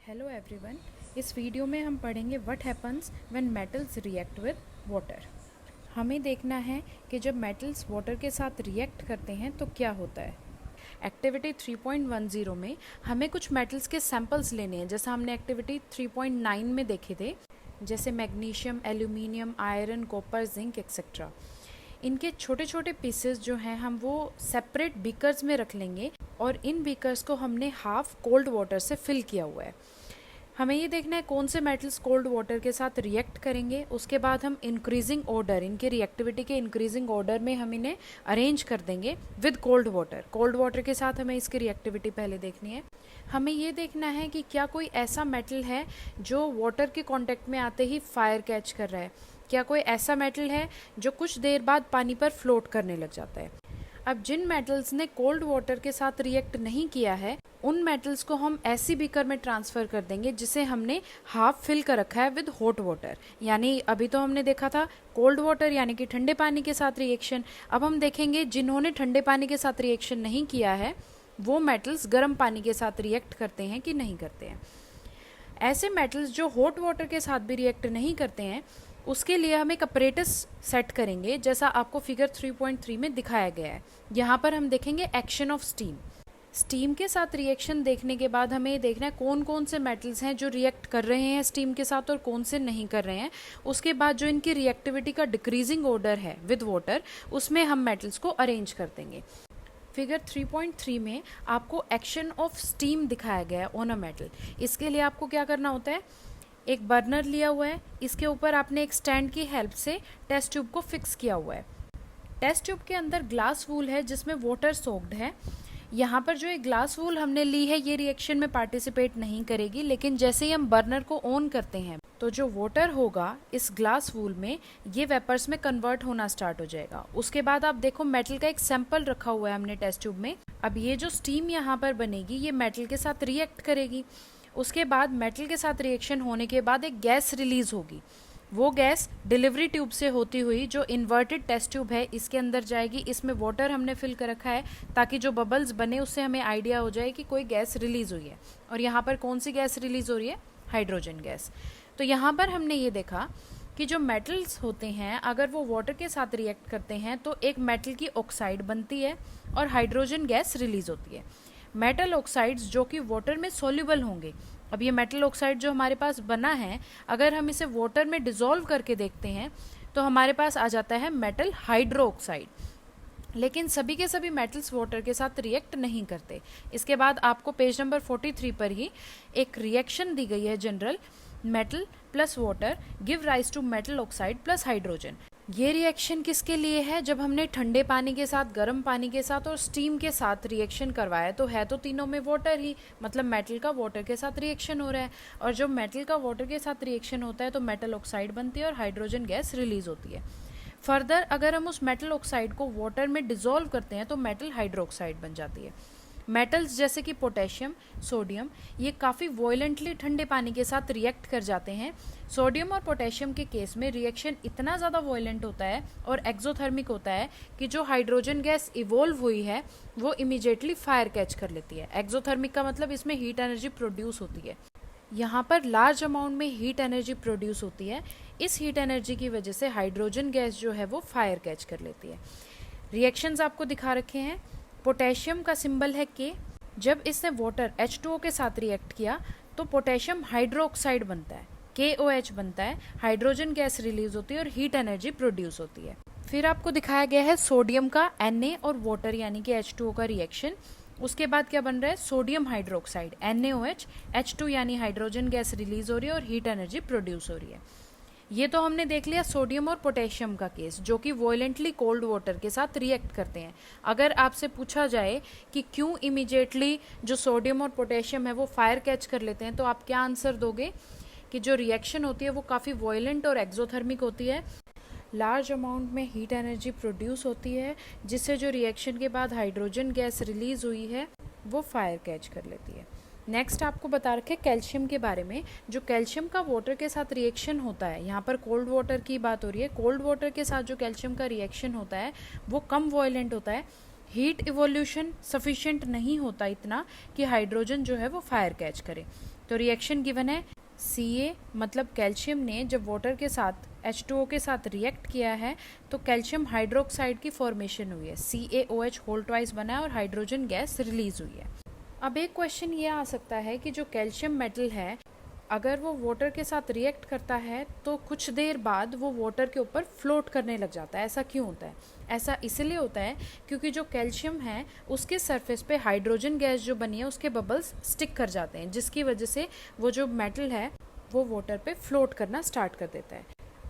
Hello everyone. इस video में हम पढ़ेंगे what happens when metals react with water. हमें देखना है कि जब मेटल्स वाटर के साथ रिएक्ट करते हैं तो क्या होता है। एक्टिविटी 3.10 में हमें कुछ मेटल्स के सैंपल्स लेने हैं, जैसा हमने एक्टिविटी 3.9 में देखे थे, जैसे magnesium, aluminium, iron, copper, zinc etcetera. इनके छोटे छोटे पीसेस जो हैं हम वो सेपरेट बीकर्स में रख लेंगे और इन बीकर्स को हमने हाफ कोल्ड वाटर से फिल किया हुआ है। हमें ये देखना है कौन से मेटल्स कोल्ड वाटर के साथ रिएक्ट करेंगे। उसके बाद हम इंक्रीजिंग ऑर्डर, इनके रिएक्टिविटी के इंक्रीजिंग ऑर्डर में हम इन्हें अरेंज कर देंगे with cold water. Cold water के साथ हमें इसकी रिएक्टिविटी पहले देखनी है। हमें ये देखना है कि क्या कोई ऐसा मेटल है जो वाटर के कांटेक्ट में आते ही फायर कैच कर रहा है। क्या कोई ऐसा मेटल है जो कुछ देर बाद पानी पर फ्लोट करने लग जाता है। अब जिन मेटल्स ने कोल्ड वाटर के साथ रिएक्ट नहीं किया है उन मेटल्स को हम ऐसी बीकर में ट्रांसफ़र कर देंगे जिसे हमने हाफ फिल कर रखा है विद हॉट वाटर। यानी अभी तो हमने देखा था कोल्ड वाटर यानी कि ठंडे पानी के साथ रिएक्शन। अब हम देखेंगे जिन्होंने ठंडे पानी के साथ रिएक्शन नहीं किया है वो मेटल्स गर्म पानी के साथ रिएक्ट करते हैं कि नहीं करते हैं। ऐसे मेटल्स जो हॉट वाटर के साथ भी रिएक्ट नहीं करते हैं उसके लिए हम एक अपरेटस सेट करेंगे, जैसा आपको फिगर 3.3 में दिखाया गया है। यहाँ पर हम देखेंगे एक्शन ऑफ स्टीम। स्टीम के साथ रिएक्शन देखने के बाद हमें ये देखना है कौन कौन से मेटल्स हैं जो रिएक्ट कर रहे हैं स्टीम के साथ और कौन से नहीं कर रहे हैं। उसके बाद जो इनकी रिएक्टिविटी का डिक्रीजिंग ऑर्डर है विद वाटर उसमें हम मेटल्स को अरेंज कर देंगे। फिगर 3.3 में आपको एक्शन ऑफ स्टीम दिखाया गया है ऑन अ मेटल। इसके लिए आपको क्या करना होता है, एक बर्नर लिया हुआ है, इसके ऊपर आपने एक स्टैंड की हेल्प से टेस्ट ट्यूब को फिक्स किया हुआ है। टेस्ट ट्यूब के अंदर ग्लास वूल है जिसमें वाटर सोक्ड है। यहाँ पर जो एक ग्लास वूल हमने ली है ये रिएक्शन में पार्टिसिपेट नहीं करेगी, लेकिन जैसे ही हम बर्नर को ऑन करते हैं तो जो वाटर होगा इस ग्लास वूल में ये वेपर्स में कन्वर्ट होना स्टार्ट हो जाएगा। उसके बाद आप देखो मेटल का एक सैंपल रखा हुआ है हमने टेस्ट ट्यूब में। अब ये जो स्टीम यहाँ पर बनेगी ये मेटल के साथ रिएक्ट करेगी। उसके बाद मेटल के साथ रिएक्शन होने के बाद एक गैस रिलीज होगी। वो गैस डिलीवरी ट्यूब से होती हुई जो इन्वर्टेड टेस्ट ट्यूब है इसके अंदर जाएगी। इसमें वाटर हमने फिल कर रखा है ताकि जो बबल्स बने उससे हमें आइडिया हो जाए कि कोई गैस रिलीज हुई है। और यहाँ पर कौन सी गैस रिलीज हो रही है, हाइड्रोजन गैस। तो यहाँ पर हमने ये देखा कि जो मेटल्स होते हैं अगर वो वाटर के साथ रिएक्ट करते हैं तो एक मेटल की ऑक्साइड बनती है और हाइड्रोजन गैस रिलीज होती है। मेटल ऑक्साइड्स जो कि वाटर में सोल्यूबल होंगे। अब ये मेटल ऑक्साइड जो हमारे पास बना है अगर हम इसे वाटर में डिसॉल्व करके देखते हैं तो हमारे पास आ जाता है मेटल हाइड्रो ऑक्साइड। लेकिन सभी के सभी मेटल्स वाटर के साथ रिएक्ट नहीं करते। इसके बाद आपको पेज नंबर 43 पर ही एक रिएक्शन दी गई है general, metal plus water give rise to metal oxide plus hydrogen. ये रिएक्शन किसके लिए है, जब हमने ठंडे पानी के साथ, गर्म पानी के साथ और स्टीम के साथ रिएक्शन करवाया तो है तो तीनों में वाटर ही, मतलब मेटल का वाटर के साथ रिएक्शन हो रहा है। और जब मेटल का वाटर के साथ रिएक्शन होता है तो मेटल ऑक्साइड बनती है और हाइड्रोजन गैस रिलीज होती है। फर्दर अगर हम उस मेटल ऑक्साइड को वाटर में डिसॉल्व करते हैं तो मेटल हाइड्रोक्साइड बन जाती है। मेटल्स जैसे कि पोटेशियम, सोडियम, ये काफ़ी वॉयलेंटली ठंडे पानी के साथ रिएक्ट कर जाते हैं। सोडियम और पोटेशियम के केस में रिएक्शन इतना ज़्यादा वॉयलेंट होता है और एक्सोथर्मिक होता है कि जो हाइड्रोजन गैस इवोल्व हुई है वो इमीडिएटली फायर कैच कर लेती है। एक्सोथर्मिक का मतलब इसमें हीट एनर्जी प्रोड्यूस होती है। यहाँ पर लार्ज अमाउंट में हीट एनर्जी प्रोड्यूस होती है। इस हीट एनर्जी की वजह से हाइड्रोजन गैस जो है वो फायर कैच कर लेती है। रिएक्शंस आपको दिखा रखे हैं। पोटेशियम का सिंबल है के। जब इसने वाटर H2O के साथ रिएक्ट किया तो पोटेशियम हाइड्रोक्साइड बनता है, KOH बनता है, हाइड्रोजन गैस रिलीज होती है और हीट एनर्जी प्रोड्यूस होती है। फिर आपको दिखाया गया है सोडियम का Na और वाटर यानी कि H2O का रिएक्शन। उसके बाद क्या बन रहा है, सोडियम हाइड्रोक्साइड NaOH, H2 यानी हाइड्रोजन गैस रिलीज हो रही है और हीट एनर्जी प्रोड्यूस हो रही है। ये तो हमने देख लिया सोडियम और पोटेशियम का केस जो कि वॉयलेंटली कोल्ड वाटर के साथ रिएक्ट करते हैं। अगर आपसे पूछा जाए कि क्यों इमीडिएटली जो सोडियम और पोटेशियम है वो फायर कैच कर लेते हैं तो आप क्या आंसर दोगे कि जो रिएक्शन होती है वो काफ़ी वॉयलेंट और एक्सोथर्मिक होती है। लार्ज अमाउंट में हीट एनर्जी प्रोड्यूस होती है जिससे जो रिएक्शन के बाद हाइड्रोजन गैस रिलीज हुई है वो फायर कैच कर लेती है। नेक्स्ट आपको बता रखे कैल्शियम के बारे में। जो कैल्शियम का वाटर के साथ रिएक्शन होता है, यहाँ पर कोल्ड वाटर की बात हो रही है, कोल्ड वाटर के साथ जो कैल्शियम का रिएक्शन होता है वो कम वॉयलेंट होता है। हीट इवोल्यूशन सफिशिएंट नहीं होता इतना कि हाइड्रोजन जो है वो फायर कैच करे। तो रिएक्शन गिवन है Ca मतलब कैल्शियम ने जब वाटर के साथ H2O के साथ रिएक्ट किया है तो कैल्शियम हाइड्रोक्साइड की फॉर्मेशन हुई है, CaOH होल ट्वाइस बना है और हाइड्रोजन गैस रिलीज हुई है। अब एक क्वेश्चन ये आ सकता है कि जो कैल्शियम मेटल है अगर वो वाटर के साथ रिएक्ट करता है तो कुछ देर बाद वो वाटर के ऊपर फ्लोट करने लग जाता है। ऐसा क्यों होता है? ऐसा इसलिए होता है क्योंकि जो कैल्शियम है उसके सरफेस पे हाइड्रोजन गैस जो बनी है उसके बबल्स स्टिक कर जाते हैं, जिसकी वजह से वो जो मेटल है वो वाटर पे फ्लोट करना स्टार्ट कर देता है।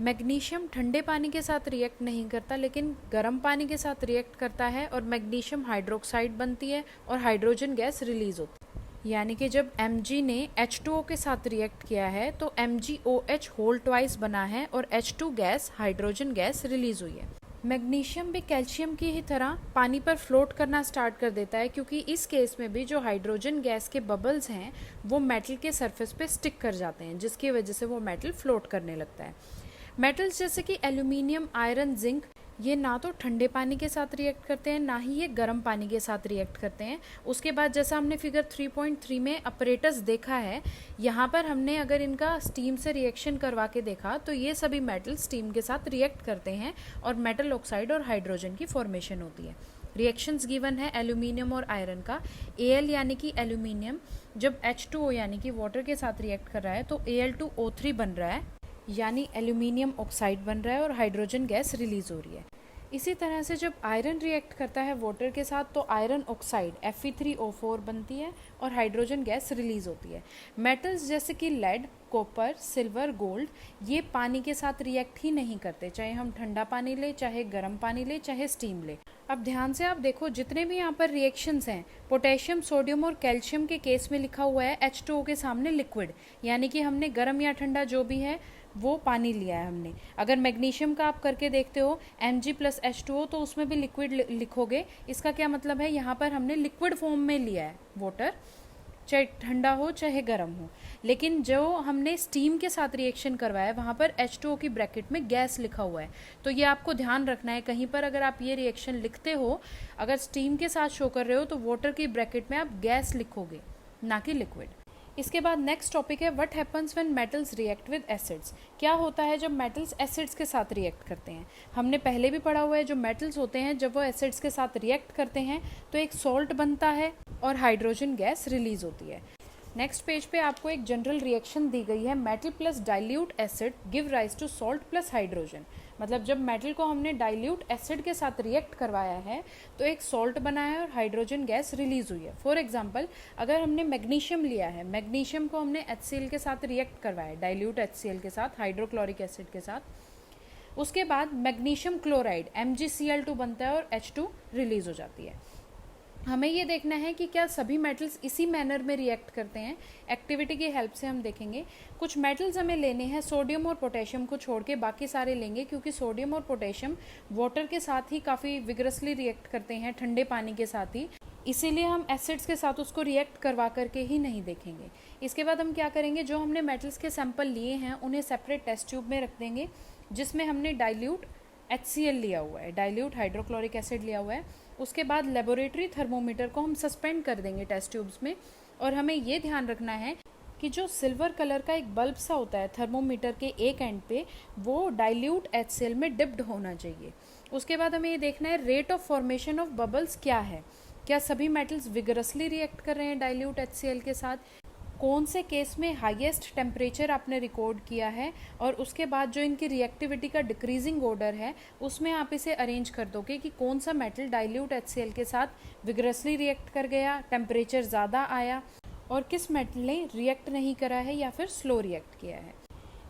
मैग्नीशियम ठंडे पानी के साथ रिएक्ट नहीं करता लेकिन गर्म पानी के साथ रिएक्ट करता है और मैग्नीशियम हाइड्रोक्साइड बनती है और हाइड्रोजन गैस रिलीज होती है। यानी कि जब Mg ने H2O के साथ रिएक्ट किया है तो MgOH होल ट्वाइस बना है और H2 gas hydrogen gas release हुई है। मैग्नीशियम भी कैल्शियम की ही तरह पानी पर फ्लोट करना स्टार्ट कर देता है क्योंकि इस केस में भी जो हाइड्रोजन गैस के बबल्स हैं वो मेटल के सरफेस पे स्टिक कर जाते हैं, जिसकी वजह से वो मेटल फ्लोट करने लगता है। मेटल्स जैसे कि एल्यूमिनियम, आयरन, जिंक ये ना तो ठंडे पानी के साथ रिएक्ट करते हैं ना ही ये गर्म पानी के साथ रिएक्ट करते हैं। उसके बाद जैसा हमने फिगर 3.3 में अपरेटस देखा है, यहाँ पर हमने अगर इनका स्टीम से रिएक्शन करवा के देखा तो ये सभी मेटल स्टीम के साथ रिएक्ट करते हैं और मेटल ऑक्साइड और हाइड्रोजन की फॉर्मेशन होती है। रिएक्शंस गिवन है एल्यूमिनियम और आयरन का। Al यानी कि एल्यूमिनियम जब H2O यानी कि वाटर के साथ रिएक्ट कर रहा है तो Al2O3 बन रहा है, यानी एल्यूमिनियम ऑक्साइड बन रहा है और हाइड्रोजन गैस रिलीज हो रही है। इसी तरह से जब आयरन रिएक्ट करता है वाटर के साथ तो आयरन ऑक्साइड Fe3O4 बनती है और हाइड्रोजन गैस रिलीज होती है। मेटल्स जैसे कि लेड, कॉपर, सिल्वर, गोल्ड ये पानी के साथ रिएक्ट ही नहीं करते, चाहे हम ठंडा पानी ले, चाहे गर्म पानी ले, चाहे स्टीम ले। अब ध्यान से आप देखो जितने भी यहाँ पर रिएक्शंस हैं, पोटेशियम, सोडियम और कैल्शियम के केस में लिखा हुआ है H2O के सामने लिक्विड, यानी कि हमने गर्म या ठंडा जो भी है वो पानी लिया है हमने। अगर मैग्नीशियम का आप करके देखते हो Mg+H2O तो उसमें भी लिक्विड लिखोगे। इसका क्या मतलब है, यहाँ पर हमने लिक्विड फॉर्म में लिया है वाटर, चाहे ठंडा हो चाहे गर्म हो। लेकिन जो हमने स्टीम के साथ रिएक्शन करवाया है वहाँ पर H2O की ब्रैकेट में गैस लिखा हुआ है, तो ये आपको ध्यान रखना है। कहीं पर अगर आप ये रिएक्शन लिखते हो, अगर स्टीम के साथ शो कर रहे हो तो वाटर की ब्रैकेट में आप गैस लिखोगे, ना कि लिक्विड। इसके बाद नेक्स्ट टॉपिक है what happens when metals react with acids. क्या होता है जब मेटल्स एसिड्स के साथ रिएक्ट करते हैं? हमने पहले भी पढ़ा हुआ है जो मेटल्स होते हैं जब वो एसिड्स के साथ रिएक्ट करते हैं तो एक सॉल्ट बनता है और हाइड्रोजन गैस रिलीज होती है। नेक्स्ट पेज पे आपको एक जनरल रिएक्शन दी गई है, metal plus dilute acid give rise to salt plus hydrogen. मतलब जब मेटल को हमने डाइल्यूट एसिड के साथ रिएक्ट करवाया है तो एक सॉल्ट बना है और हाइड्रोजन गैस रिलीज हुई है। फॉर एग्जांपल अगर हमने मैग्नीशियम लिया है, मैग्नीशियम को हमने HCl के साथ रिएक्ट करवाया, डाइल्यूट HCl के साथ, हाइड्रोक्लोरिक एसिड के साथ, उसके बाद मैग्नीशियम क्लोराइड MgCl2 बनता है और H2 रिलीज हो जाती है। हमें ये देखना है कि क्या सभी मेटल्स इसी मैनर में रिएक्ट करते हैं। एक्टिविटी की हेल्प से हम देखेंगे। कुछ मेटल्स हमें लेने हैं, सोडियम और पोटेशियम को छोड़ के बाकी सारे लेंगे, क्योंकि सोडियम और पोटेशियम वाटर के साथ ही काफ़ी विगरसली रिएक्ट करते हैं, ठंडे पानी के साथ ही, इसीलिए हम एसिड्स के साथ उसको रिएक्ट करवा करके ही नहीं देखेंगे। इसके बाद हम क्या करेंगे, जो हमने मेटल्स के सैंपल लिए हैं उन्हें सेपरेट टेस्ट ट्यूब में रख देंगे जिसमें हमने डाइल्यूट HCl लिया हुआ है, डाइल्यूट हाइड्रोक्लोरिक एसिड लिया हुआ है। उसके बाद लेबोरेटरी थर्मोमीटर को हम सस्पेंड कर देंगे टेस्ट ट्यूब्स में, और हमें ये ध्यान रखना है कि जो सिल्वर कलर का एक बल्ब सा होता है थर्मोमीटर के एक एंड पे, वो डाइल्यूट HCl में डिप्ड होना चाहिए। उसके बाद हमें ये देखना है rate of formation of bubbles क्या है, क्या सभी मेटल्स विगरसली रिएक्ट कर रहे हैं डाइल्यूट HCl के साथ, कौन से केस में हाईएस्ट टेम्परेचर आपने रिकॉर्ड किया है, और उसके बाद जो इनकी रिएक्टिविटी का डिक्रीजिंग ऑर्डर है उसमें आप इसे अरेंज कर दोगे कि कौन सा मेटल डाइल्यूट HCl के साथ विगरसली रिएक्ट कर गया, टेम्परेचर ज़्यादा आया, और किस मेटल ने रिएक्ट नहीं करा है या फिर स्लो रिएक्ट किया है।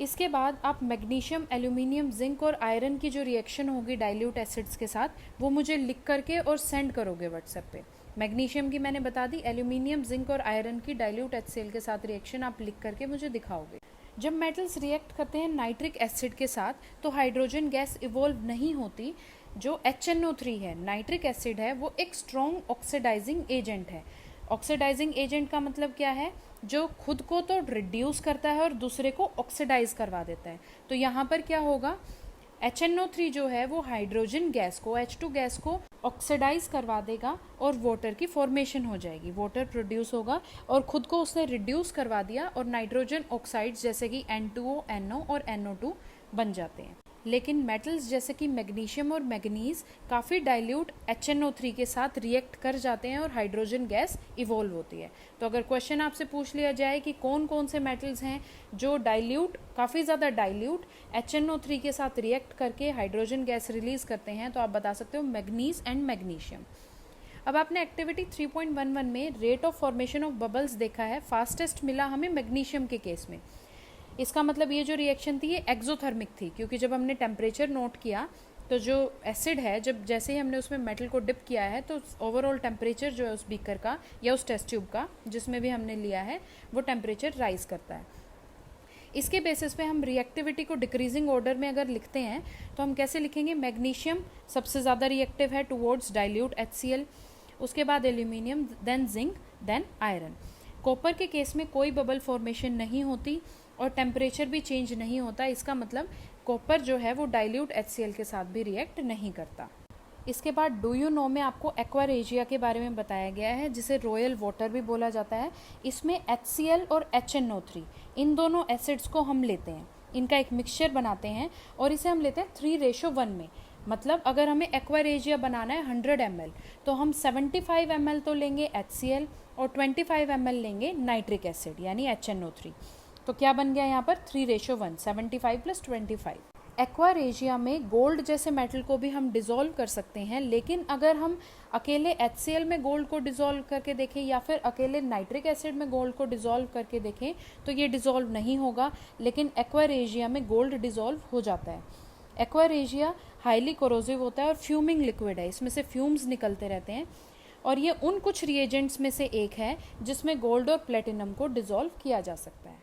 इसके बाद आप मैग्नीशियम, एल्यूमिनियम, जिंक और आयरन की जो रिएक्शन होगी डाइल्यूट एसिड्स के साथ वो मुझे लिख करके और सेंड करोगे व्हाट्सएप पे। मैग्नीशियम की मैंने बता दी, एल्यूमिनियम, जिंक और आयरन की डाइल्यूट HCl के साथ रिएक्शन आप लिख करके मुझे दिखाओगे। जब मेटल्स रिएक्ट करते हैं नाइट्रिक एसिड के साथ तो हाइड्रोजन गैस इवॉल्व नहीं होती। जो HNO3 है, नाइट्रिक एसिड है, वो एक स्ट्रॉन्ग ऑक्सीडाइजिंग एजेंट है। ऑक्सीडाइजिंग एजेंट का मतलब क्या है, जो खुद को तो रिड्यूस करता है और दूसरे को ऑक्सीडाइज करवा देता है। तो यहाँ पर क्या होगा, HNO3 जो है वो हाइड्रोजन गैस को, H2 गैस को ऑक्सीडाइज करवा देगा और वाटर की फॉर्मेशन हो जाएगी, वाटर प्रोड्यूस होगा और खुद को उसने रिड्यूस करवा दिया और नाइट्रोजन ऑक्साइड्स जैसे कि N2O, NO और NO2 बन जाते हैं। लेकिन मेटल्स जैसे कि मैग्नीशियम और मैग्नीज काफ़ी डाइल्यूट HNO3 के साथ रिएक्ट कर जाते हैं और हाइड्रोजन गैस इवॉल्व होती है। तो अगर क्वेश्चन आपसे पूछ लिया जाए कि कौन कौन से मेटल्स हैं जो डाइल्यूट, काफ़ी ज़्यादा डाइल्यूट HNO3 के साथ रिएक्ट करके हाइड्रोजन गैस रिलीज करते हैं, तो आप बता सकते हो मैग्नीज एंड मैग्नीशियम। अब आपने एक्टिविटी 3.11 में rate of formation of bubbles देखा है, फास्टेस्ट मिला हमें मैग्नीशियम के केस में। इसका मतलब ये जो रिएक्शन थी ये एक्सोथर्मिक थी, क्योंकि जब हमने टेम्परेचर नोट किया तो जो एसिड है, जब जैसे ही हमने उसमें मेटल को डिप किया है तो ओवरऑल टेम्परेचर जो है उस बीकर का या उस टेस्ट ट्यूब का जिसमें भी हमने लिया है वो टेम्परेचर राइज करता है। इसके बेसिस पे हम रिएक्टिविटी को डिक्रीजिंग ऑर्डर में अगर लिखते हैं तो हम कैसे लिखेंगे, मैग्नीशियम सबसे ज़्यादा रिएक्टिव है टुवर्ड्स डाइल्यूट HCl, उसके बाद aluminium, then zinc, then iron. Copper के केस में कोई बबल फॉर्मेशन नहीं होती और टेम्परेचर भी चेंज नहीं होता, इसका मतलब कॉपर जो है वो डाइल्यूट HCl के साथ भी रिएक्ट नहीं करता। इसके बाद डू यू नो में आपको एक्वा रेजिया के बारे में बताया गया है, जिसे रॉयल वाटर भी बोला जाता है। इसमें HCl और HNO3 इन दोनों एसिड्स को हम लेते हैं, इनका एक मिक्सचर बनाते हैं और इसे हम लेते हैं 3:1 में। मतलब अगर हमें एक्वा रेजिया बनाना है 100 ml तो हम 75 ml तो लेंगे HCl और 25 ml लेंगे नाइट्रिक एसिड यानी HNO3। तो क्या बन गया यहाँ पर 3:1, 75 + 25। एक्वा रेजिया में गोल्ड जैसे मेटल को भी हम डिज़ोल्व कर सकते हैं, लेकिन अगर हम अकेले HCl में गोल्ड को डिज़ोल्व करके देखें या फिर अकेले नाइट्रिक एसिड में गोल्ड को डिज़ोल्व करके देखें तो ये डिज़ोल्व नहीं होगा, लेकिन एक्वा रेजिया में गोल्ड डिज़ोल्व हो जाता है। एक्वा रेजिया हाईली कोरोसिव होता है और फ्यूमिंग लिक्विड है, इसमें से फ्यूम्स निकलते रहते हैं और ये उन कुछ रिएजेंट्स में से एक है जिसमें गोल्ड और प्लेटिनम को डिज़ोल्व किया जा सकता है।